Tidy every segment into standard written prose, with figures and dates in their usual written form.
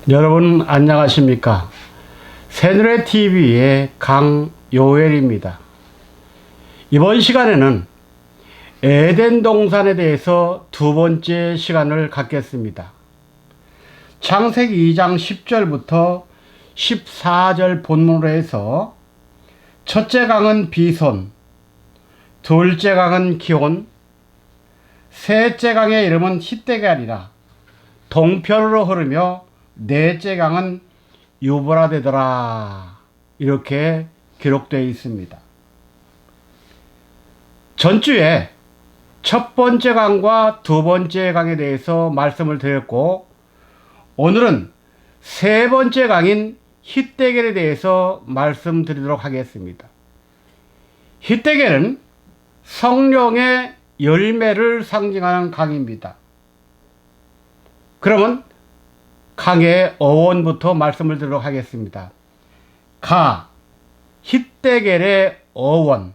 여러분 안녕하십니까? 새누리TV의 강요엘입니다. 이번 시간에는 에덴 동산에 대해서 두 번째 시간을 갖겠습니다. 창세기 2장 10절부터 14절 본문으로 해서 첫째 강은 비손, 둘째 강은 기혼, 셋째 강의 이름은 히데갈이라 동편으로 흐르며 넷째 강은 유브라데더라, 이렇게 기록되어 있습니다. 전주에 첫 번째 강과 두 번째 강에 대해서 말씀을 드렸고, 오늘은 세 번째 강인 히데갈에 대해서 말씀드리도록 하겠습니다. 히데갈은 성령의 열매를 상징하는 강입니다. 그러면 강의 어원부터 말씀을 드리도록 하겠습니다. 히데갈의 어원.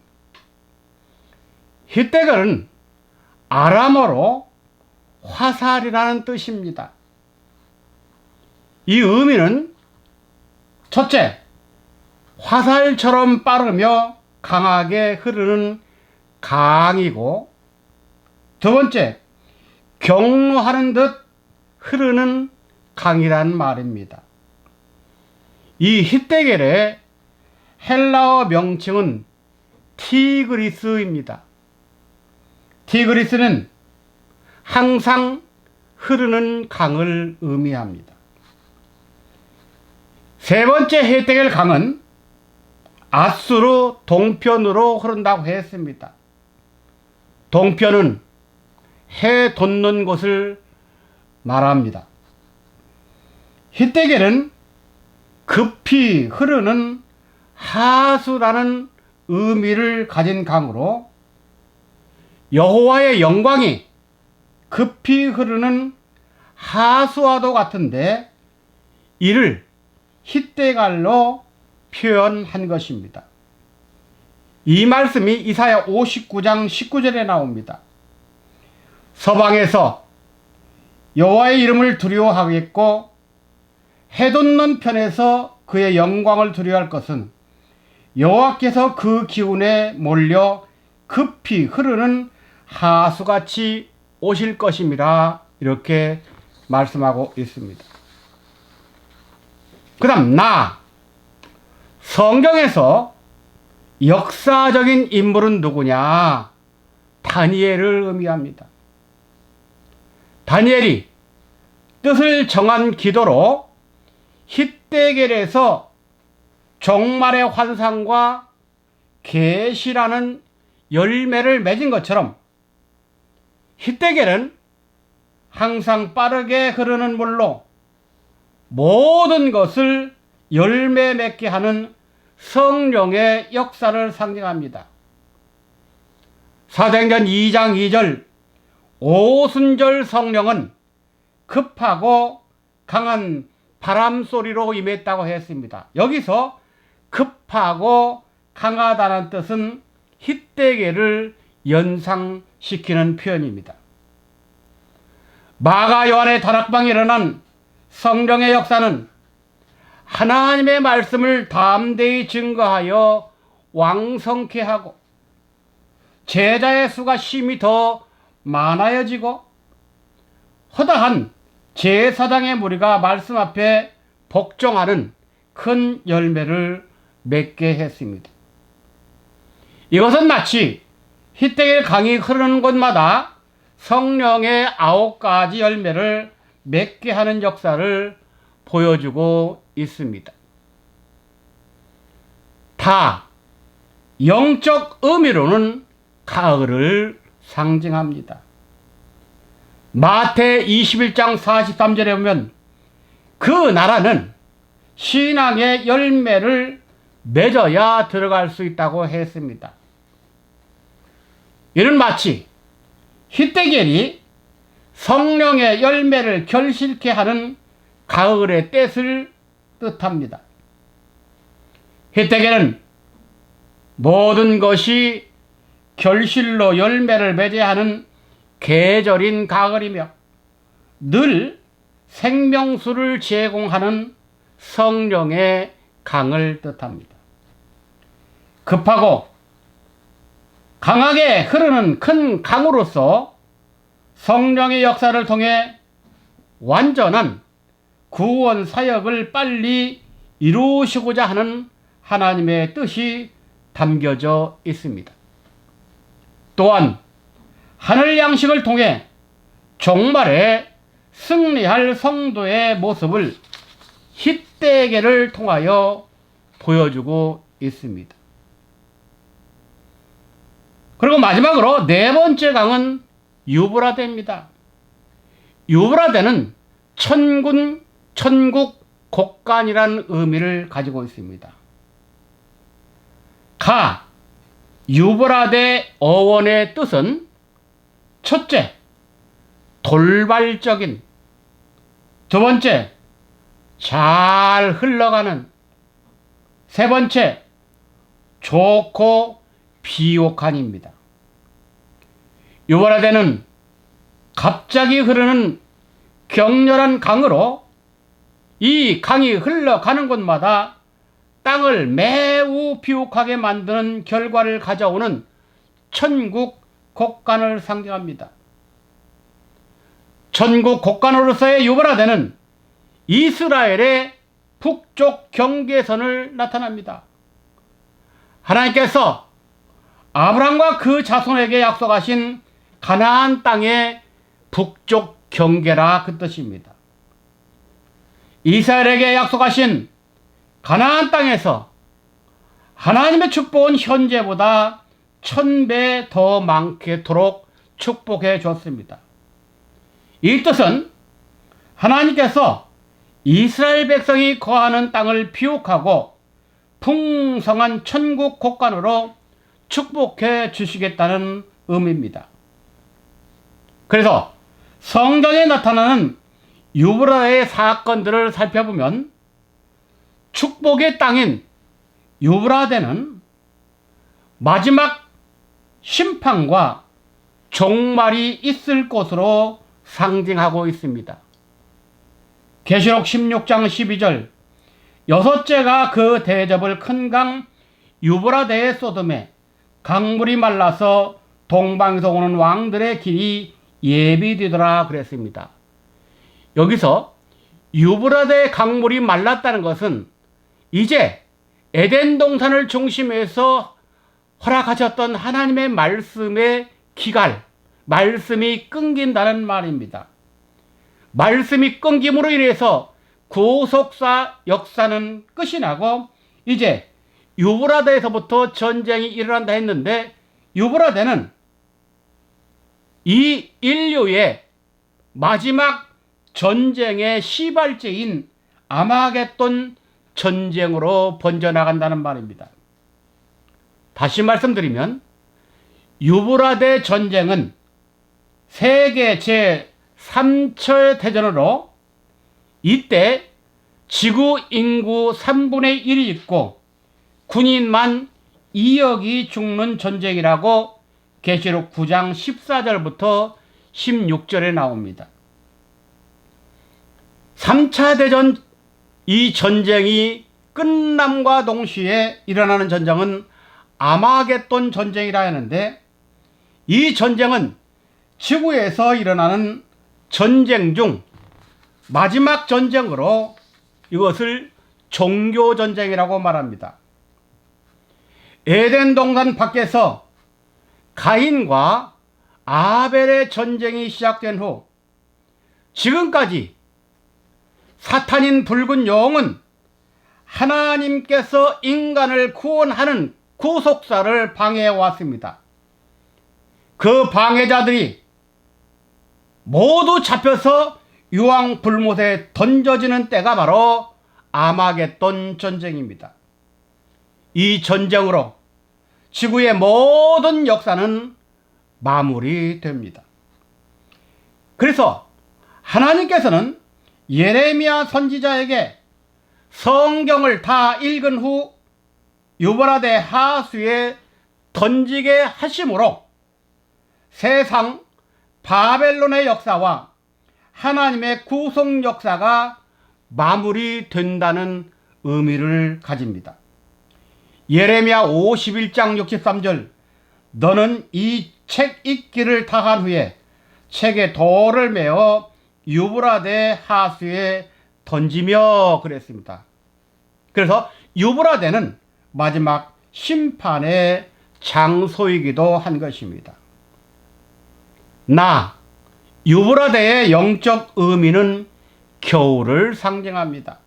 히데갈은 아람어로 화살이라는 뜻입니다. 이 의미는 첫째, 화살처럼 빠르며 강하게 흐르는 강이고, 두 번째, 경로하는 듯 흐르는 강이란 말입니다. 이 히데갈의 헬라어 명칭은 티그리스입니다. 티그리스는 항상 흐르는 강을 의미합니다. 세 번째 히데갈 강은 아수르 동편으로 흐른다고 했습니다. 동편은 해 돋는 곳을 말합니다. 히데갈은 급히 흐르는 하수라는 의미를 가진 강으로, 여호와의 영광이 급히 흐르는 하수와도 같은데 이를 히데갈로 표현한 것입니다. 이 말씀이 이사야 59장 19절에 나옵니다. 서방에서 여호와의 이름을 두려워하겠고 해돋는 편에서 그의 영광을 두려워할 것은 여호와께서 그 기운에 몰려 급히 흐르는 하수같이 오실 것임이라, 이렇게 말씀하고 있습니다. 그 다음 성경에서 역사적인 인물은 누구냐? 다니엘을 의미합니다. 다니엘이 뜻을 정한 기도로 히데갈에서 종말의 환상과 계시라는 열매를 맺은 것처럼, 히데갈은 항상 빠르게 흐르는 물로 모든 것을 열매 맺게 하는 성령의 역사를 상징합니다. 사도행전 2장 2절, 오순절 성령은 급하고 강한 바람 소리로 임했다고 했습니다. 여기서 급하고 강하다는 뜻은 히데갈을 연상시키는 표현입니다. 마가 요한의 다락방에 일어난 성령의 역사는 하나님의 말씀을 담대히 증거하여 왕성케 하고 제자의 수가 심히 더 많아지고 허다한 제사장의 무리가 말씀 앞에 복종하는 큰 열매를 맺게 했습니다. 이것은 마치 히데갈 강이 흐르는 곳마다 성령의 9가지 열매를 맺게 하는 역사를 보여주고 있습니다. 영적 의미로는 가을을 상징합니다. 마태 21장 43절에 보면 그 나라는 신앙의 열매를 맺어야 들어갈 수 있다고 했습니다. 이는 마치 히데갈이 성령의 열매를 결실케 하는 가을의 때를 뜻합니다. 히데갈은 모든 것이 결실로 열매를 맺어야 하는 계절인 가을이며 늘 생명수를 제공하는 성령의 강을 뜻합니다. 급하고 강하게 흐르는 큰 강으로서 성령의 역사를 통해 완전한 구원 사역을 빨리 이루시고자 하는 하나님의 뜻이 담겨져 있습니다. 또한 하늘 양식을 통해 종말에 승리할 성도의 모습을 힛대계를 통하여 보여주고 있습니다. 그리고 마지막으로 네 번째 강은 유브라데입니다. 유브라데는 천국 곡간이라는 의미를 가지고 있습니다. 유브라데 어원의 뜻은 첫째, 돌발적인, 두 번째, 잘 흘러가는, 세 번째, 좋고 비옥한입니다. 유브라데는 갑자기 흐르는 격렬한 강으로 이 강이 흘러가는 곳마다 땅을 매우 비옥하게 만드는 결과를 가져오는 천국 곡간을 상징합니다. 천국 곡간으로서의 유브라데는 이스라엘의 북쪽 경계선을 나타납니다. 하나님께서 아브라함과 그 자손에게 약속하신 가나안 땅의 북쪽 경계라 그 뜻입니다. 이스라엘에게 약속하신 가나안 땅에서 하나님의 축복은 현재보다 1000배 더 많게도록 축복해 줬습니다. 이 뜻은 하나님께서 이스라엘 백성이 거하는 땅을 비옥하고 풍성한 천국 곡간으로 축복해 주시겠다는 의미입니다. 그래서 성경에 나타나는 유브라데의 사건들을 살펴보면 축복의 땅인 유브라데는 마지막 심판과 종말이 있을 것으로 상징하고 있습니다. 계시록 16장 12절, 여섯째가 그 대접을 큰 강 유브라데에 쏟음에 강물이 말라서 동방에서 오는 왕들의 길이 예비되더라 그랬습니다. 여기서 유브라데 강물이 말랐다는 것은 이제 에덴 동산을 중심해서 허락하셨던 하나님의 말씀의 기갈, 말씀이 끊긴다는 말입니다. 말씀이 끊김으로 인해서 구속사 역사는 끝이 나고 이제 유브라데에서부터 전쟁이 일어난다 했는데, 유브라데는 이 인류의 마지막 전쟁의 시발제인 아마겟돈 전쟁으로 번져나간다는 말입니다. 다시 말씀드리면 유브라데 전쟁은 세계 제3차 대전으로 이때 지구 인구 3분의 1이 있고 군인만 2억이 죽는 전쟁이라고 계시록 9장 14절부터 16절에 나옵니다. 3차 대전 이 전쟁이 끝남과 동시에 일어나는 전쟁은 아마겟돈 전쟁이라 하는데, 이 전쟁은 지구에서 일어나는 전쟁 중 마지막 전쟁으로 이것을 종교 전쟁이라고 말합니다. 에덴 동산 밖에서 가인과 아벨의 전쟁이 시작된 후 지금까지 사탄인 붉은 영은 하나님께서 인간을 구원하는 구속사를 방해해 왔습니다. 그 방해자들이 모두 잡혀서 유황불못에 던져지는 때가 바로 아마겟돈 전쟁입니다. 이 전쟁으로 지구의 모든 역사는 마무리됩니다. 그래서 하나님께서는 예레미야 선지자에게 성경을 다 읽은 후 유브라데 하수에 던지게 하심으로 세상 바벨론의 역사와 하나님의 구속 역사가 마무리된다는 의미를 가집니다. 예레미야 51장 63절 너는 이 책 읽기를 다한 후에 책에 돌을 메어 유브라데 하수에 던지며 그랬습니다. 그래서 유브라데는 마지막 심판의 장소이기도 한 것입니다. 유브라데의 영적 의미는 겨울을 상징합니다.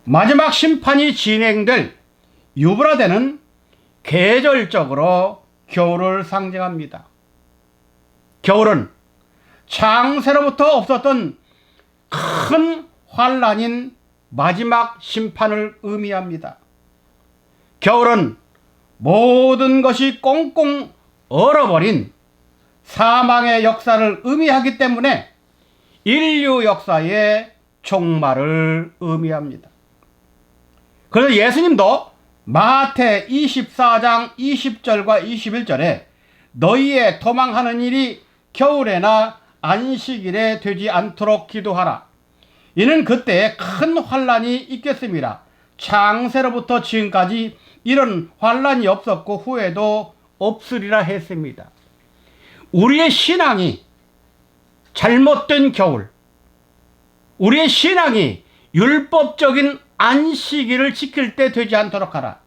마지막 심판이 진행될 유브라데는 계절적으로 겨울을 상징합니다. 겨울은 창세로부터 없었던 큰 환란인 마지막 심판을 의미합니다. 겨울은 모든 것이 꽁꽁 얼어버린 사망의 역사를 의미하기 때문에 인류 역사의 종말을 의미합니다. 그래서 예수님도 마태 24장 20절과 21절에 너희의 도망하는 일이 겨울에나 안식일에 되지 않도록 기도하라. 이는 그때에 큰 환란이 있겠습니다. 창세로부터 지금까지 이런 환란이 없었고 후에도 없으리라 했습니다. 우리의 신앙이 잘못된 겨울, 우리의 신앙이 율법적인 안식일을 지킬 때 되지 않도록 하라.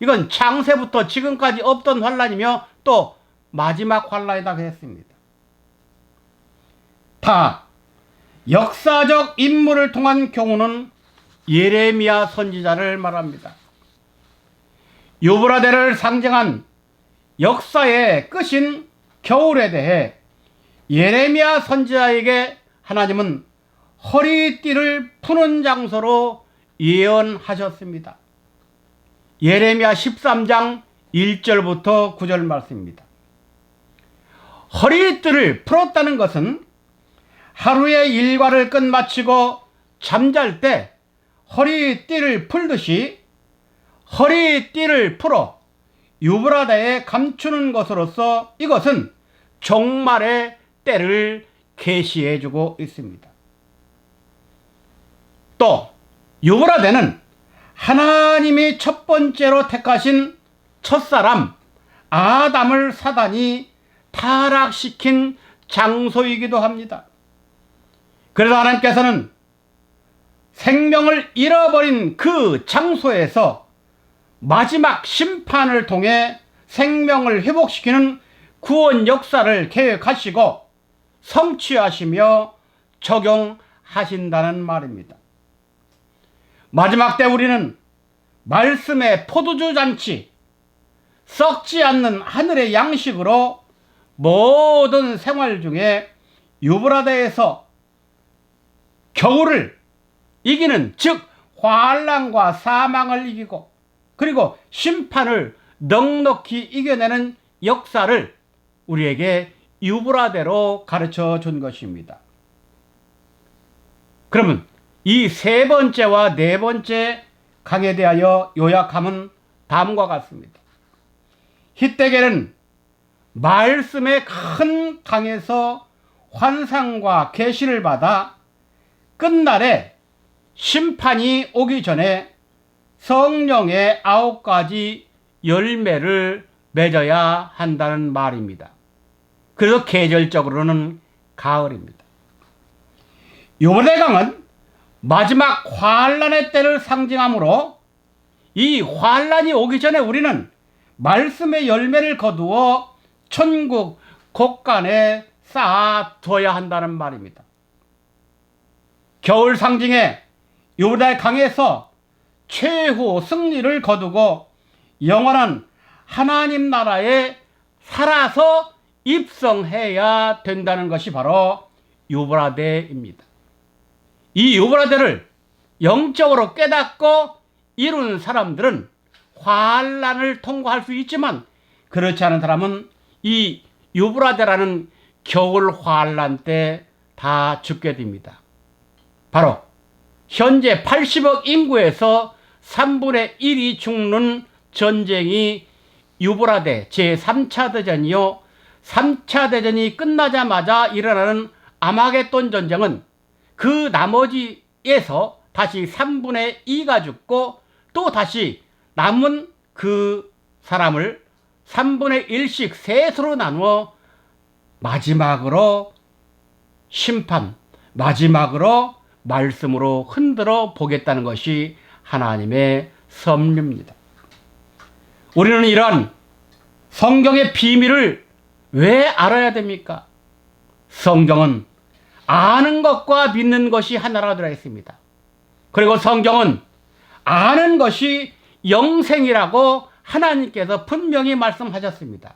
이건 창세부터 지금까지 없던 환란이며 또 마지막 환란이라고 했습니다. 다 역사적 인물을 통한 경우는 예레미야 선지자를 말합니다. 유브라데를 상징한 역사의 끝인 겨울에 대해 예레미야 선지자에게 하나님은 허리띠를 푸는 장소로 예언하셨습니다. 예레미야 13장 1절부터 9절 말씀입니다. 허리띠를 풀었다는 것은 하루의 일과를 끝마치고 잠잘 때 허리띠를 풀듯이 허리띠를 풀어 유브라데에 감추는 것으로서 이것은 종말의 때를 계시해주고 있습니다. 또 유브라데는 하나님이 첫 번째로 택하신 첫사람 아담을 사단이 타락시킨 장소이기도 합니다. 그래서 하나님께서는 생명을 잃어버린 그 장소에서 마지막 심판을 통해 생명을 회복시키는 구원 역사를 계획하시고 성취하시며 적용하신다는 말입니다. 마지막 때 우리는 말씀의 포도주 잔치, 썩지 않는 하늘의 양식으로 모든 생활 중에 유브라데에서 겨울을 이기는, 즉 환난과 사망을 이기고 그리고 심판을 넉넉히 이겨내는 역사를 우리에게 유브라데로 가르쳐 준 것입니다. 그러면 이 세 번째와 네 번째 강에 대하여 요약하면 다음과 같습니다. 히데겔은 말씀의 큰 강에서 환상과 계시를 받아 끝날에 심판이 오기 전에 성령의 9가지 열매를 맺어야 한다는 말입니다. 그래서 계절적으로는 가을입니다. 요브라데강은 마지막 환란의 때를 상징하므로 이 환란이 오기 전에 우리는 말씀의 열매를 거두어 천국 곳간에 쌓아둬야 한다는 말입니다. 겨울 상징의 요브라데 강에서 최후 승리를 거두고 영원한 하나님 나라에 살아서 입성해야 된다는 것이 바로 유브라데입니다. 이 유브라데를 영적으로 깨닫고 이룬 사람들은 환란을 통과할 수 있지만 그렇지 않은 사람은 이 유브라데라는 겨울 환란 때 다 죽게 됩니다. 바로 현재 80억 인구에서 3분의 1이 죽는 전쟁이 유브라데 제3차 대전이요, 3차 대전이 끝나자마자 일어나는 아마겟돈 전쟁은 그 나머지에서 다시 3분의 2가 죽고 또 다시 남은 그 사람을 3분의 1씩 셋으로 나누어 마지막으로 심판, 마지막으로 말씀으로 흔들어 보겠다는 것이 하나님의 섭리입니다. 우리는 이런 성경의 비밀을 왜 알아야 됩니까? 성경은 아는 것과 믿는 것이 하나로 들어 있습니다. 그리고 성경은 아는 것이 영생이라고 하나님께서 분명히 말씀하셨습니다.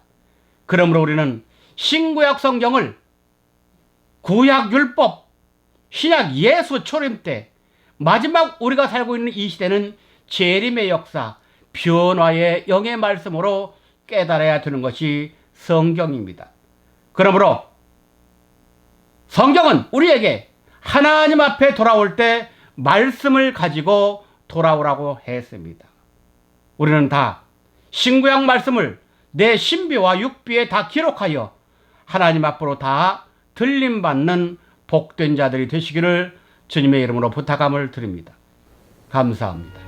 그러므로 우리는 신구약 성경을 구약 율법, 신약 예수 초림 때 마지막 우리가 살고 있는 이 시대는 재림의 역사, 변화의 영의 말씀으로 깨달아야 되는 것이 성경입니다. 그러므로 성경은 우리에게 하나님 앞에 돌아올 때 말씀을 가지고 돌아오라고 했습니다. 우리는 다 신구약 말씀을 내 신비와 육비에 다 기록하여 하나님 앞으로 다 들림받는 복된 자들이 되시기를 주님의 이름으로 부탁함을 드립니다. 감사합니다.